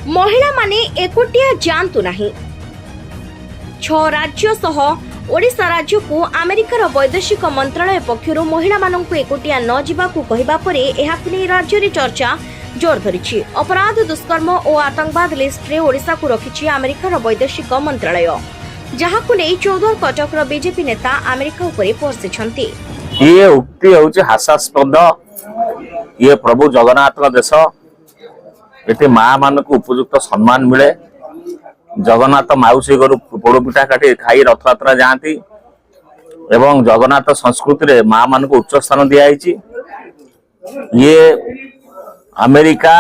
महिला माने एकोटिया जानतु नाही। 6 राज्य सह ओडिशा राज्य को अमेरिकार वैदेशिक मंत्रालय पक्षरु महिला माननकु एकोटिया न जिबाकु कहिबा परे एहाकु नै राज्य रे चर्चा जोर धरिछि। अपराध दुष्कर्म और आतंकवाद लिस्ट रे ओडिशा को रखिछि अमेरिकार वैदेशिक मंत्रालय, जहाकु नै चौधर कटकर बीजेपी नेता अमेरिका उपरे परसिछन्ति। ये उक्ति होछि हास्यास्पद। ये प्रभु जगन्नाथ देश, एते माँ मान को उपयुक्त सम्मान मिले। जगन्नाथ माउसी घर पोड़पिठा काटी खाई रथ यात्रा जाती एवं जगन्नाथ संस्कृति रे माँ मान को उच्च स्थान दिखाई। ये अमेरिका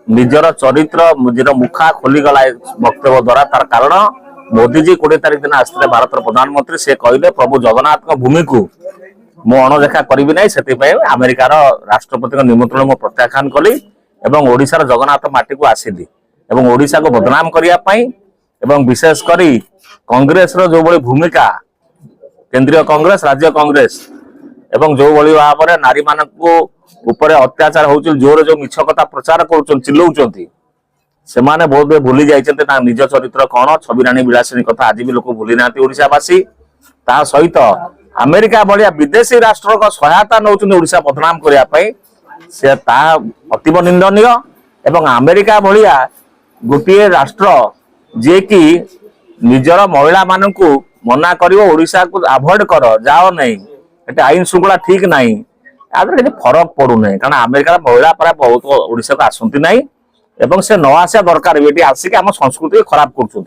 निजर चरित्र निजर मुखा खोलीगला वक्तव्य द्वारा। तार कारण मोदी जी 20 तारीख दिन आसते भारत प्रधानमंत्री से कहले प्रभु जगन्नाथ भूमि को मु अणदेखा करी ना, से अमेरिकार राष्ट्रपति निमंत्रण मु प्रत्याख्यान कली एवं ओडिशार जगन्नाथ माटी को आसिली एवं ओडिशा को बदनाम करने एवं विशेष करी कांग्रेस रो जो बड़ी भूमिका, केंद्रीय कांग्रेस राज्य कांग्रेस एवं जो बड़ी भाव में नारी मान को ऊपर अत्याचार होउछ, जोर जो मिछ कथा प्रचार करूछन चिल्लाउछंती, से माने बहुत भूली जाइछन्ते ना निज चरित्र कौन। छबिराणी विलासिनी कथा आज भी लोक भूली नांती ओडिशावासी। ता सहित अमेरिका भलिया विदेशी राष्ट्र को सहायता नौछन ओडिशा बदनाम करिया पई, से ता अतीव निंदनीय। एवं अमेरिका भलिया गोटे राष्ट्र जे कि निजर महिला मान को मना करिवो ओडिशा को अवॉइड कर जाओ नहीं, एटे आईन श्रृंखला ठीक नहीं, आदर किसी फरक पड़ू नहीं। कारण अमेरिका महिला प्राय बहुत ओडिशा को आसंती नहीं एवं से न आसिया दरकार, ये आसिक आम संस्कृति खराब कर।